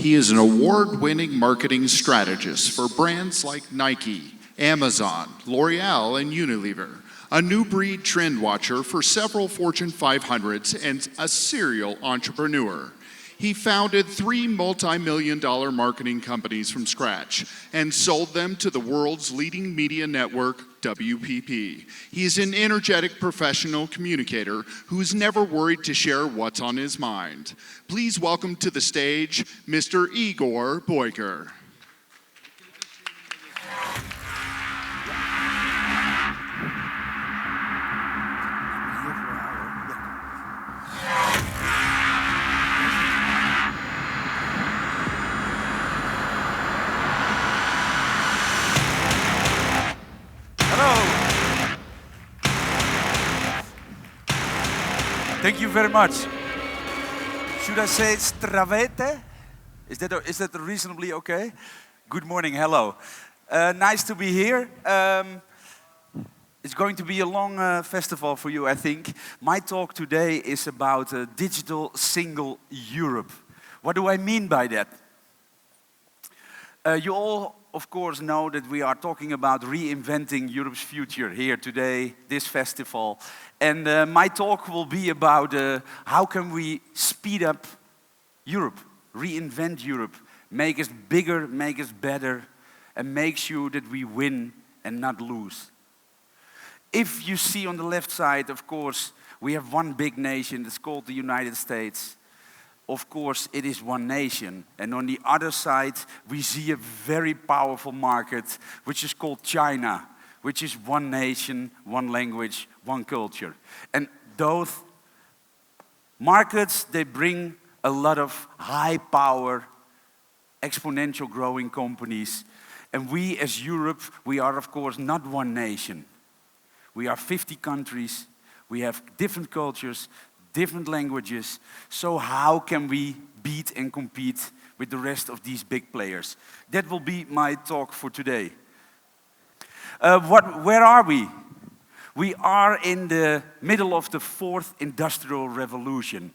He is an award-winning marketing strategist for brands like Nike, Amazon, L'Oreal, and Unilever, a new breed trend watcher for several Fortune 500s, and a serial entrepreneur. He founded 3 multi-million-dollar marketing companies from scratch and sold them to the world's leading media network, WPP. He is an energetic professional communicator who's never worried to share what's on his mind. Please welcome to the stage, Mr. Igor Beuker. Thank you very much. Should I say stravete? Is that reasonably okay? Good morning, hello. Nice to be here. It's going to be a long festival for you, I think. My talk today is about a digital single Europe. What do I mean by that? You all, of course, know that we are talking about reinventing Europe's future here today, this festival. And my talk will be about how can we speed up Europe, reinvent Europe, make us bigger, make us better, and make sure that we win and not lose. If you see on the left side, of course, we have one big nation that's called the United States. Of course, it is one nation. And on the other side, we see a very powerful market, which is called China, which is one nation, one language, one culture. And those markets, they bring a lot of high power, exponential growing companies. And we as Europe, we are of course not one nation. We are 50 countries, we have different cultures, different languages. So how can we beat and compete with the rest of these big players? That will be my talk for today. Where are we? We are in the middle of the 4th industrial revolution.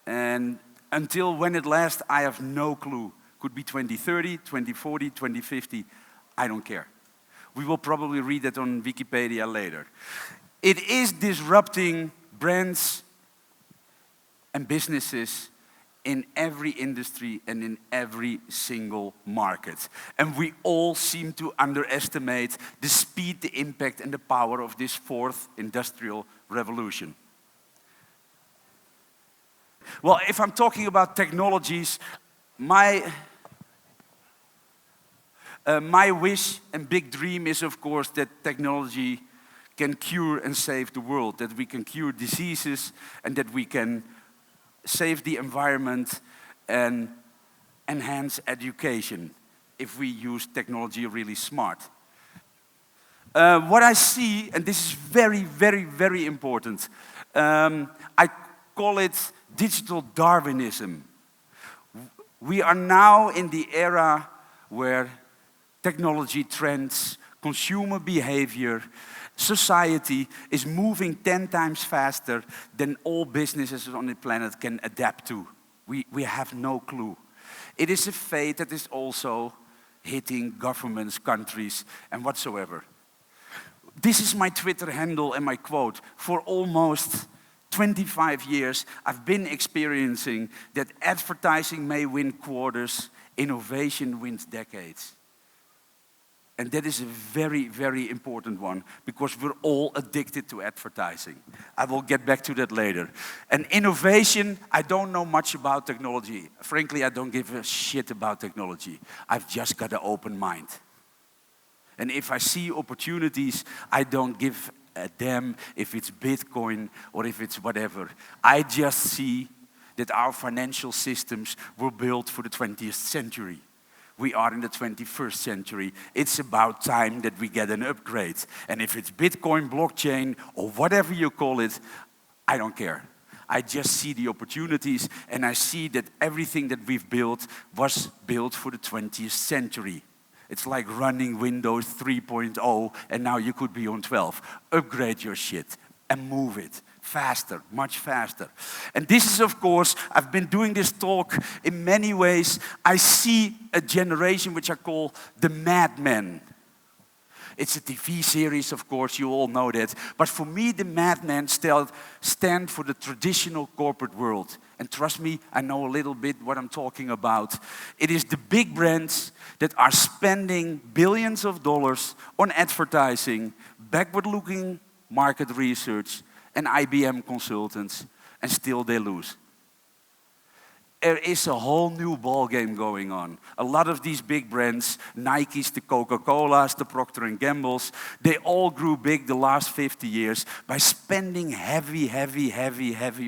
And until when it lasts, I have no clue. Could be 2030, 2040, 2050, I don't care. We will probably read that on Wikipedia later. It is disrupting brands and businesses in every industry and in every single market. And we all seem to underestimate the speed, the impact, and the power of this 4th industrial revolution. Well, if I'm talking about technologies, my wish and big dream is, of course, that technology can cure and save the world, that we can cure diseases and that we can save the environment and enhance education if we use technology really smart. What I see, and this is very, very, very important, I call it digital Darwinism. We are now in the era where technology trends, consumer behavior, society is moving 10 times faster than all businesses on the planet can adapt to. We have no clue. It is a fate that is also hitting governments, countries, and whatsoever. This is my Twitter handle and my quote. For almost 25 years, I've been experiencing that advertising may win quarters, innovation wins decades. And that is a very, very important one because we're all addicted to advertising. I will get back to that later. And innovation, I don't know much about technology. Frankly, I don't give a shit about technology. I've just got an open mind. And if I see opportunities, I don't give a damn if it's Bitcoin or if it's whatever. I just see that our financial systems were built for the 20th century. We are in the 21st century. It's about time that we get an upgrade. And if it's Bitcoin, blockchain, or whatever you call it, I don't care. I just see the opportunities and I see that everything that we've built was built for the 20th century. It's like running Windows 3.0 and now you could be on 12. Upgrade your shit and move it. faster, much faster. And this is, of course, I've been doing this talk in many ways. I see a generation which I call the madmen. It's a TV series, of course, you all know that. But for me, the madmen stand for the traditional corporate world. And trust me, I know a little bit what I'm talking about. It is the big brands that are spending billions of dollars on advertising, backward-looking market research, and IBM consultants, and still they lose. There is a whole new ball game going on. A lot of these big brands, Nikes, the Coca-Colas, the Procter & Gambles, they all grew big the last 50 years by spending heavy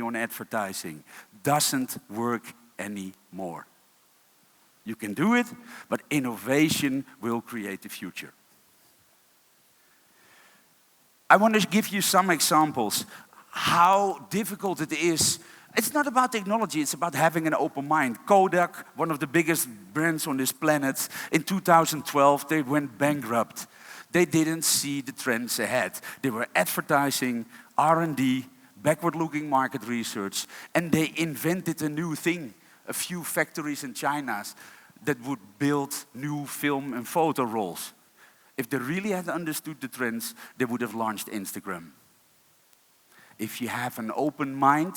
on advertising. Doesn't work anymore. You can do it, but innovation will create the future. I want to give you some examples how difficult it is. It's not about technology, it's about having an open mind. Kodak, one of the biggest brands on this planet, in 2012 they went bankrupt. They didn't see the trends ahead. They were advertising, R&D, backward-looking market research, and they invented a new thing. A few factories in China that would build new film and photo rolls. If they really had understood the trends, they would have launched Instagram. If you have an open mind,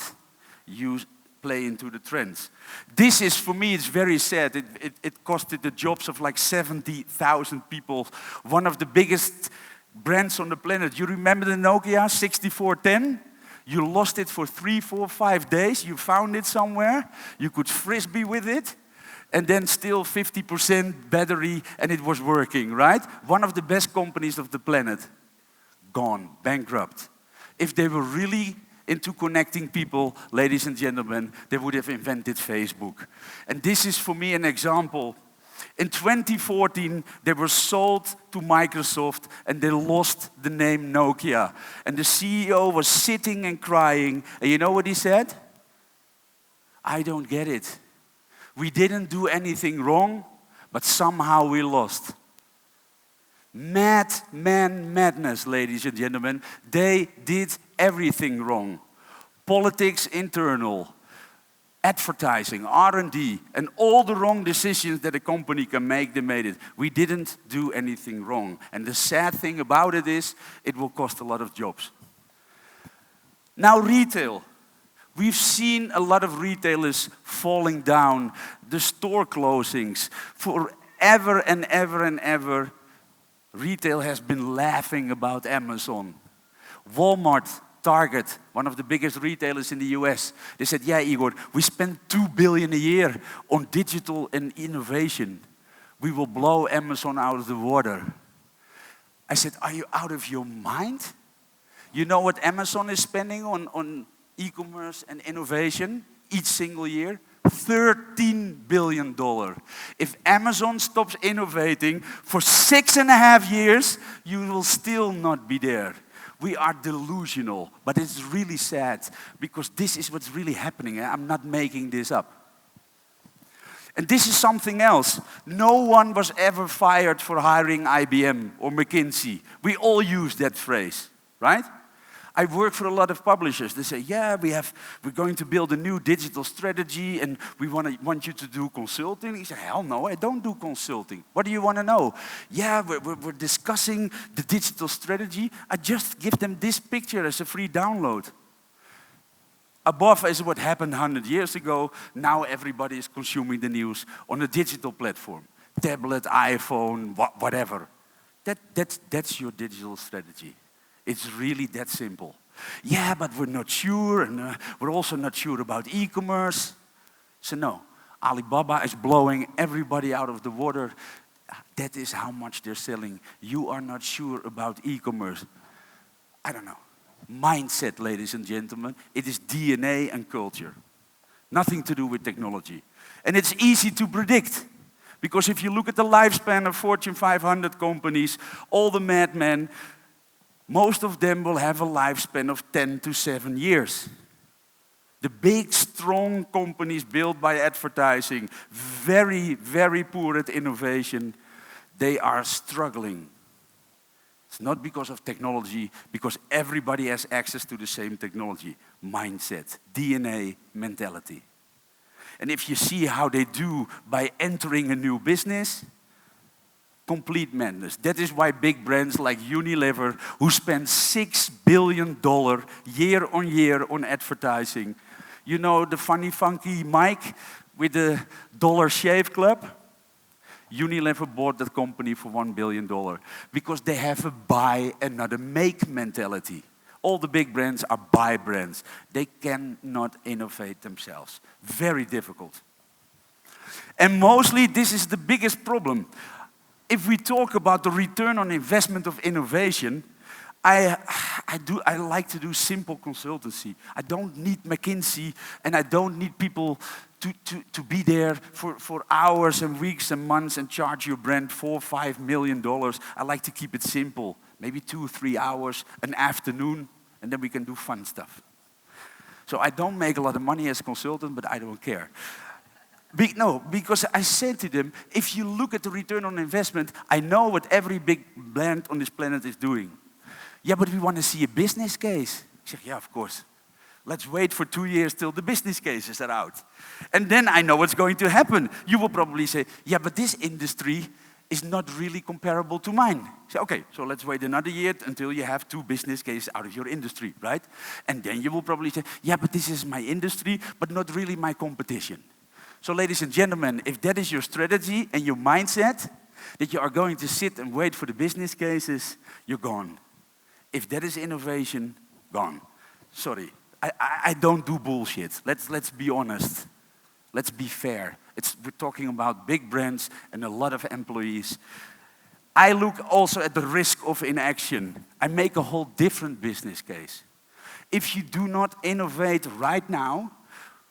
you play into the trends. This is, for me, it's very sad. It costed the jobs of like 70,000 people. One of the biggest brands on the planet. You remember the Nokia 6410? You lost it for 3, 4, 5 days. You found it somewhere. You could frisbee with it. And then still 50% battery and it was working, right? One of the best companies of the planet. Gone, bankrupt. If they were really into connecting people, ladies and gentlemen, they would have invented Facebook. And this is for me an example. In 2014, they were sold to Microsoft and they lost the name Nokia. And the CEO was sitting and crying. And you know what he said? I don't get it. We didn't do anything wrong, but somehow we lost. Madness, ladies and gentlemen. They did everything wrong. Politics internal, advertising, R&D, and all the wrong decisions that a company can make, they made it. We didn't do anything wrong. And the sad thing about it is, it will cost a lot of jobs. Now retail. We've seen a lot of retailers falling down, the store closings. Forever and ever, retail has been laughing about Amazon. Walmart, Target, one of the biggest retailers in the US, they said, yeah, Igor, we spend $2 billion a year on digital and innovation. We will blow Amazon out of the water. I said, are you out of your mind? You know what Amazon is spending on e-commerce and innovation each single year? $13 billion. If Amazon stops innovating for 6.5 years, you will still not be there. We are delusional, but it's really sad because this is what's really happening. I'm not making this up. And this is something else. No one was ever fired for hiring IBM or McKinsey. We all use that phrase, right? I work for a lot of publishers. They say, yeah, we're going to build a new digital strategy and we want you to do consulting. You say, hell no, I don't do consulting. What do you want to know? Yeah, we're discussing the digital strategy. I just give them this picture as a free download. Above is what happened 100 years ago. Now everybody is consuming the news on a digital platform. Tablet, iPhone, whatever. That's your digital strategy. It's really that simple. Yeah, but we're not sure, and we're also not sure about e-commerce. So no, Alibaba is blowing everybody out of the water. That is how much they're selling. You are not sure about e-commerce. I don't know. Mindset, ladies and gentlemen. It is DNA and culture. Nothing to do with technology. And it's easy to predict. Because if you look at the lifespan of Fortune 500 companies, all the madmen, most of them will have a lifespan of 10 to 7 years. The big, strong companies built by advertising, very poor at innovation, they are struggling. It's not because of technology, because everybody has access to the same technology. Mindset, DNA, mentality. And if you see how they do by entering a new business, complete madness. That is why big brands like Unilever, who spend $6 billion year on year on advertising. You know the funny, funky Mike with the Dollar Shave Club? Unilever bought that company for $1 billion because they have a buy and not a make mentality. All the big brands are buy brands. They cannot innovate themselves. Very difficult. And mostly this is the biggest problem. If we talk about the return on investment of innovation, I like to do simple consultancy. I don't need McKinsey and I don't need people to be there for hours and weeks and months and charge your brand $4 or $5 million. I like to keep it simple. Maybe 2 or 3 hours, an afternoon, and then we can do fun stuff. So I don't make a lot of money as a consultant, but I don't care. No, because I said to them, if you look at the return on investment, I know what every big brand on this planet is doing. Yeah, but we want to see a business case. I said, yeah, of course. Let's wait for 2 years till the business cases are out. And then I know what's going to happen. You will probably say, yeah, but this industry is not really comparable to mine. I say, okay, so let's wait another year until you have 2 business cases out of your industry, right? And then you will probably say, yeah, but this is my industry, but not really my competition. So ladies and gentlemen, if that is your strategy and your mindset, that you are going to sit and wait for the business cases, you're gone. If that is innovation, gone. Sorry, I don't do bullshit. Let's be honest. Let's be fair. We're talking about big brands and a lot of employees. I look also at the risk of inaction. I make a whole different business case. If you do not innovate right now,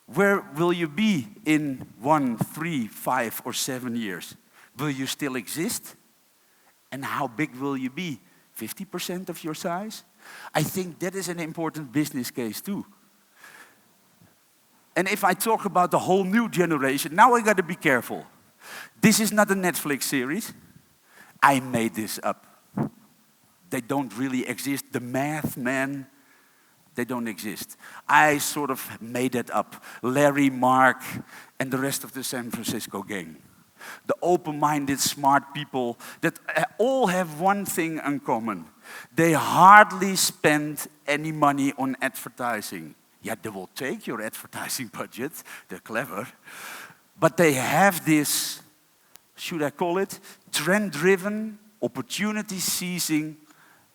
where will you be in 1, 3, 5, or 7 years? Will you still exist? And how big will you be? 50% of your size? I think that is an important business case too. And if I talk about the whole new generation, now I got to be careful. This is not a Netflix series. I made this up. They don't really exist. The math men, they don't exist. I sort of made it up. Larry, Mark, and the rest of the San Francisco gang. The open-minded, smart people that all have one thing in common. They hardly spend any money on advertising. Yeah, they will take your advertising budget. They're clever. But they have this, should I call it, trend-driven, opportunity-seizing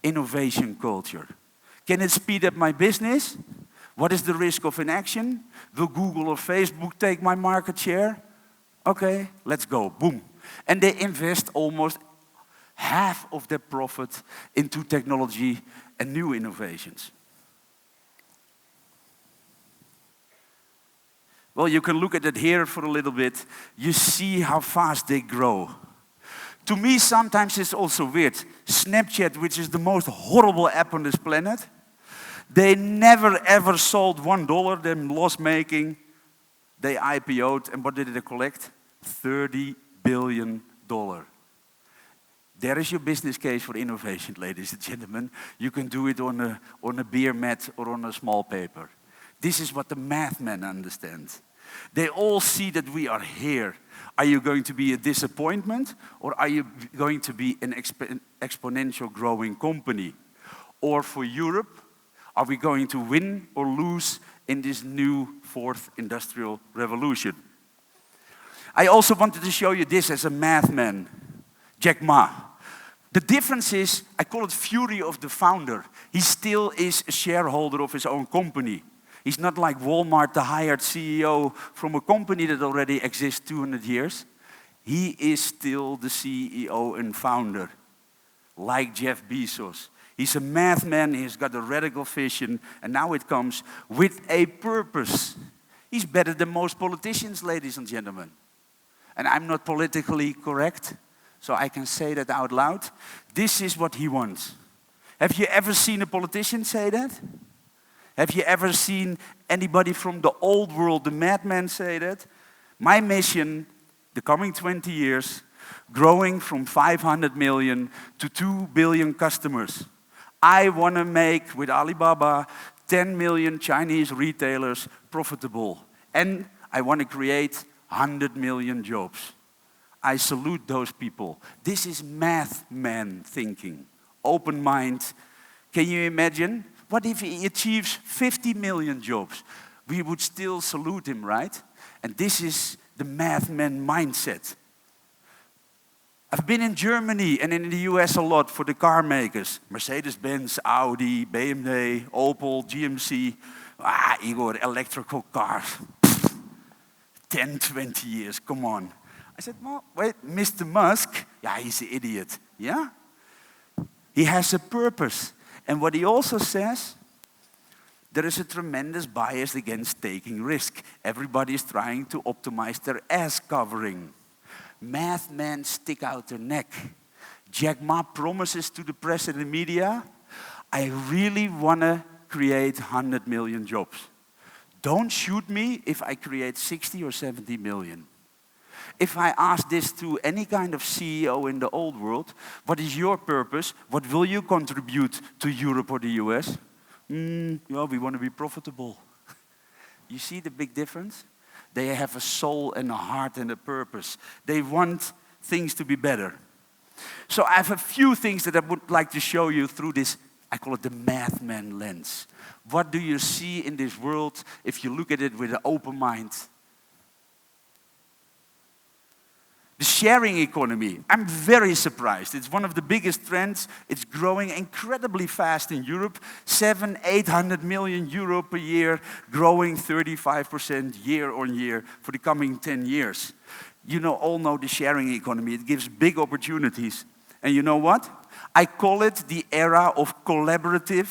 innovation culture. Can it speed up my business? What is the risk of inaction? Will Google or Facebook take my market share? Okay, let's go, boom. And they invest almost half of their profit into technology and new innovations. Well, you can look at it here for a little bit. You see how fast they grow. To me, sometimes it's also weird. Snapchat, which is the most horrible app on this planet, they never ever sold $1, they're loss-making. They IPO'd, and what did they collect? $30 billion. There is your business case for innovation, ladies and gentlemen. You can do it on a beer mat or on a small paper. This is what the math men understand. They all see that we are here. Are you going to be a disappointment, or are you going to be an exponential growing company? Or for Europe, are we going to win or lose in this new 4th industrial revolution? I also wanted to show you this as a math man, Jack Ma. The difference is, I call it fury of the founder. He still is a shareholder of his own company. He's not like Walmart, the hired CEO from a company that already exists 200 years. He is still the CEO and founder, like Jeff Bezos. He's a math man, he's got a radical vision, and now it comes with a purpose. He's better than most politicians, ladies and gentlemen. And I'm not politically correct, so I can say that out loud. This is what he wants. Have you ever seen a politician say that? Have you ever seen anybody from the old world, the madman, say that? My mission, the coming 20 years, growing from 500 million to 2 billion customers. I want to make, with Alibaba, 10 million Chinese retailers profitable. And I want to create 100 million jobs. I salute those people. This is math man thinking. Open mind. Can you imagine? What if he achieves 50 million jobs? We would still salute him, right? And this is the math man mindset. I've been in Germany and in the US a lot for the car makers. Mercedes-Benz, Audi, BMW, Opel, GMC. Igor, electrical cars. 10, 20 years, come on. I said, well, wait, Mr. Musk, yeah, he's an idiot, yeah? He has a purpose. And what he also says, there is a tremendous bias against taking risk. Everybody is trying to optimize their ass covering. Math men stick out their neck. Jack Ma promises to the press and the media, I really want to create 100 million jobs. Don't shoot me if I create 60 or 70 million. If I ask this to any kind of CEO in the old world, what is your purpose? What will you contribute to Europe or the US? Well, we want to be profitable. You see the big difference? They have a soul and a heart and a purpose. They want things to be better. So I have a few things that I would like to show you through this, I call it the math man lens. What do you see in this world if you look at it with an open mind? The sharing economy, I'm very surprised. It's one of the biggest trends. It's growing incredibly fast in Europe. 700-800 million euro per year, growing 35% year on year for the coming 10 years. You all know the sharing economy. It gives big opportunities. And you know what? I call it the era of collaborative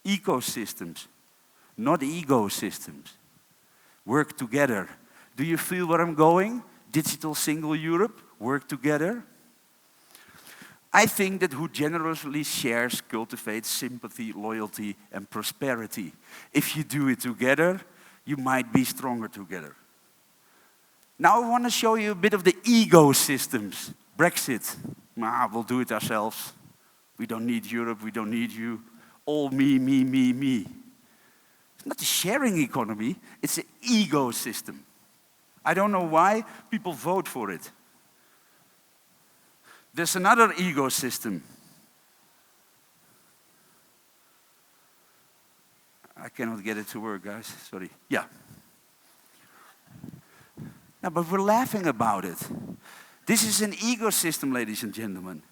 ecosystems, not ecosystems. Work together. Do you feel where I'm going? Digital single Europe, work together. I think that who generously shares cultivates sympathy, loyalty, and prosperity. If you do it together, you might be stronger together. Now I want to show you a bit of the ecosystems. Brexit, we'll do it ourselves. We don't need Europe, we don't need you. All me, me, me, me. It's not a sharing economy, it's an ecosystem. I don't know why people vote for it. There's another ecosystem. I cannot get it to work, guys. Sorry. Yeah. No, but we're laughing about it. This is an ecosystem, ladies and gentlemen.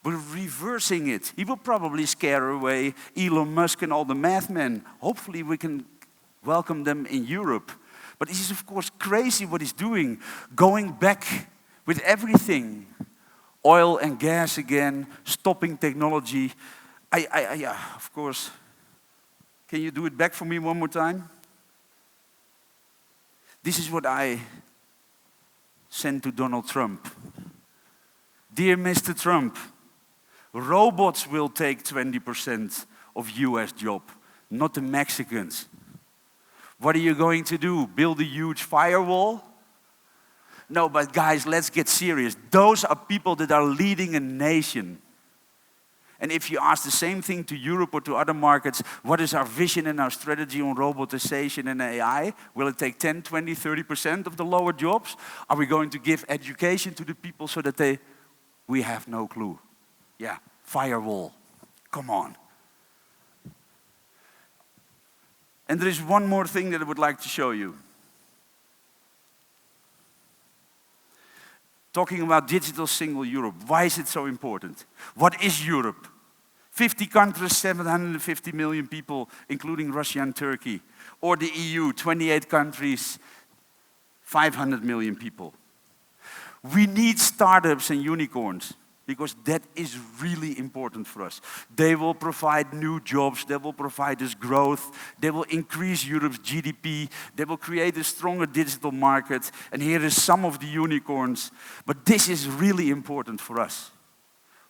We're reversing it. He will probably scare away Elon Musk and all the math men. Hopefully we can welcome them in Europe. But this is, of course, crazy what he's doing. Going back with everything. Oil and gas again, stopping technology. Yeah, of course. Can you do it back for me one more time? This is what I sent to Donald Trump. Dear Mr. Trump, robots will take 20% of US job, not the Mexicans. What are you going to do? Build a huge firewall? No, but guys, let's get serious. Those are people that are leading a nation. And if you ask the same thing to Europe or to other markets, what is our vision and our strategy on robotization and AI? Will it take 10, 20, 30% of the lower jobs? Are we going to give education to the people so that we have no clue? Yeah, firewall. Come on. And there is one more thing that I would like to show you. Talking about digital single Europe. Why is it so important? What is Europe? 50 countries, 750 million people, including Russia and Turkey. Or the EU, 28 countries, 500 million people. We need startups and unicorns. Because that is really important for us. They will provide new jobs, they will provide us growth, they will increase Europe's GDP, they will create a stronger digital market, and here is some of the unicorns. But this is really important for us.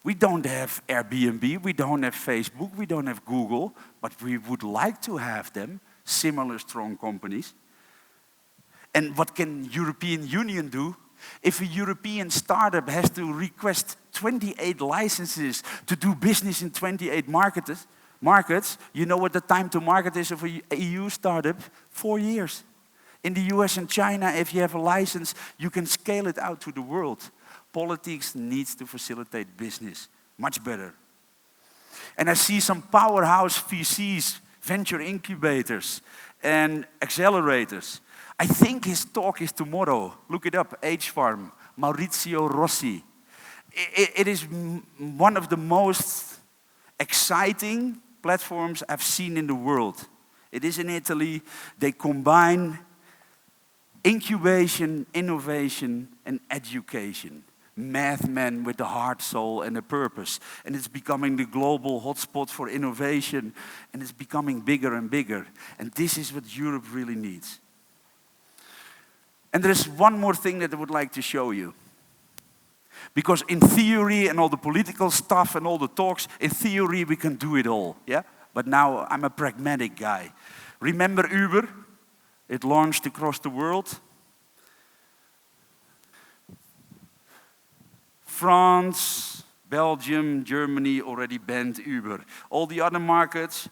We don't have Airbnb, we don't have Facebook, we don't have Google, but we would like to have them, similar strong companies. And what can European Union do? If a European startup has to request 28 licenses to do business in 28 markets, you know what the time to market is of a EU startup? 4 years. In the US and China, if you have a license, you can scale it out to the world. Politics needs to facilitate business much better. And I see some powerhouse VCs, venture incubators, and accelerators. I think his talk is tomorrow. Look it up, H-Farm, Maurizio Rossi. It is one of the most exciting platforms I've seen in the world. It is in Italy. They combine incubation, innovation, and education. Math men with the heart, soul, and a purpose. And it's becoming the global hotspot for innovation, and it's becoming bigger and bigger. And this is what Europe really needs. And there's one more thing that I would like to show you. Because in theory and all the political stuff and all the talks, in theory we can do it all, yeah? But now I'm a pragmatic guy. Remember Uber? It launched across the world. France, Belgium, Germany already banned Uber. All the other markets,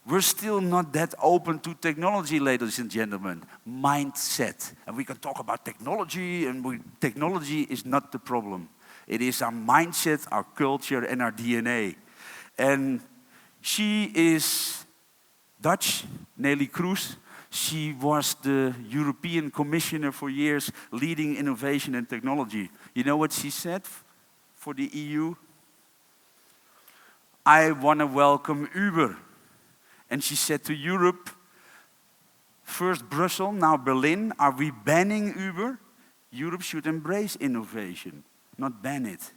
we're still not that open to technology, ladies and gentlemen. Mindset. And we can talk about technology, and technology is not the problem. It is our mindset, our culture, and our DNA. And she is Dutch, Nelly Kroes. She was the European Commissioner for years, leading innovation and technology. You know what she said for the EU? I want to welcome Uber. And she said to Europe, first Brussels, now Berlin, are we banning Uber? Europe should embrace innovation, not ban it.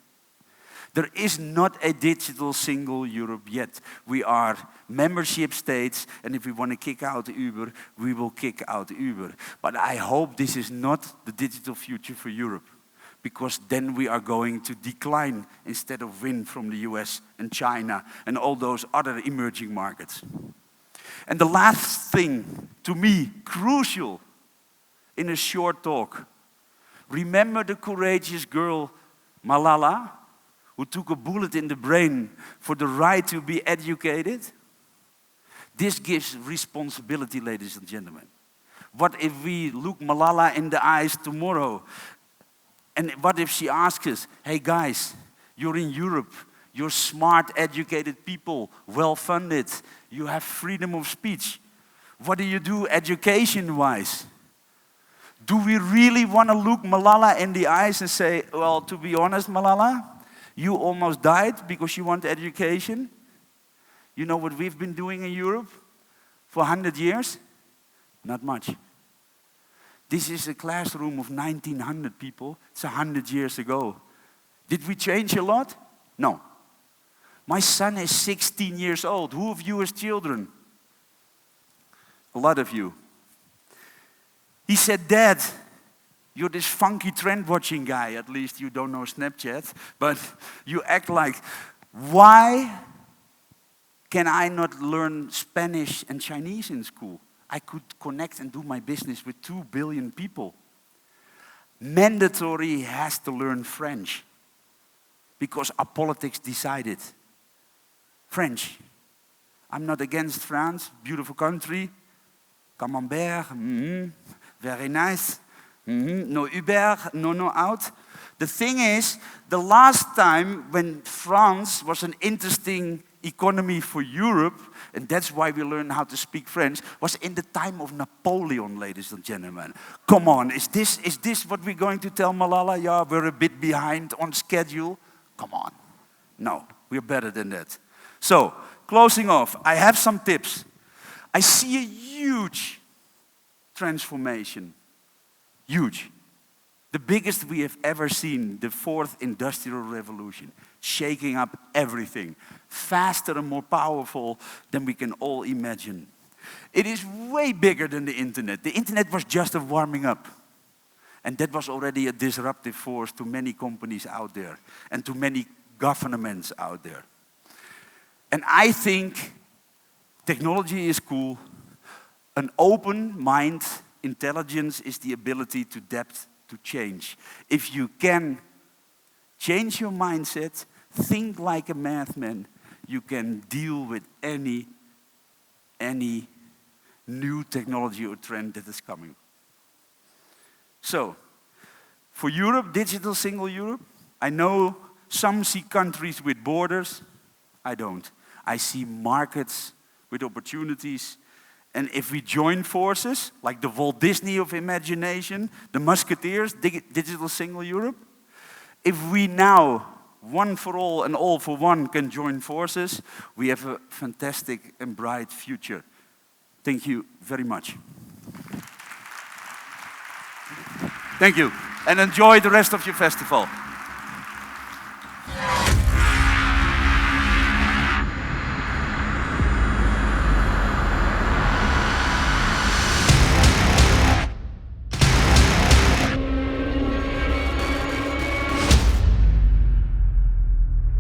There is not a digital single Europe yet. We are membership states, and if we want to kick out Uber, we will kick out Uber. But I hope this is not the digital future for Europe, because then we are going to decline instead of win from the US and China and all those other emerging markets. And the last thing, to me, crucial in a short talk. Remember the courageous girl, Malala, who took a bullet in the brain for the right to be educated? This gives responsibility, ladies and gentlemen. What if we look Malala in the eyes tomorrow? And what if she asks us, hey guys, you're in Europe, you're smart, educated people, well-funded, you have freedom of speech. What do you do education-wise? Do we really want to look Malala in the eyes and say, well, to be honest, Malala, you almost died because you want education? You know what we've been doing in Europe for 100 years? Not much. This is a classroom of 1,900 people. It's 100 years ago. Did we change a lot? No. My son is 16 years old. Who of you has children? A lot of you. He said, Dad, you're this funky trend-watching guy. At least you don't know Snapchat, but you act like, why can I not learn Spanish and Chinese in school? I could connect and do my business with 2 billion people. Mandatory has to learn French because our politics decided. French. I'm not against France, beautiful country. Camembert, very nice. No Uber, no out. The thing is, the last time when France was an interesting economy for Europe, and that's why we learned how to speak French, was in the time of Napoleon, ladies and gentlemen. Come on, is this what we're going to tell Malala? Yeah, we're a bit behind on schedule. Come on. No, we're better than that. So, closing off, I have some tips. I see a huge transformation. Huge. The biggest we have ever seen, the 4th industrial revolution, shaking up everything, faster and more powerful than we can all imagine. It is way bigger than the internet. The internet was just a warming up. And that was already a disruptive force to many companies out there and to many governments out there. And I think technology is cool. An open mind, intelligence is the ability to adapt to change. If you can change your mindset, think like a madman, you can deal with any new technology or trend that is coming. So, for Europe, digital single Europe, I know some see countries with borders. I don't. I see markets with opportunities. And if we join forces, like the Walt Disney of imagination, the Musketeers, digital single Europe, if we now, one for all and all for one, can join forces, we have a fantastic and bright future. Thank you very much. Thank you. And enjoy the rest of your festival.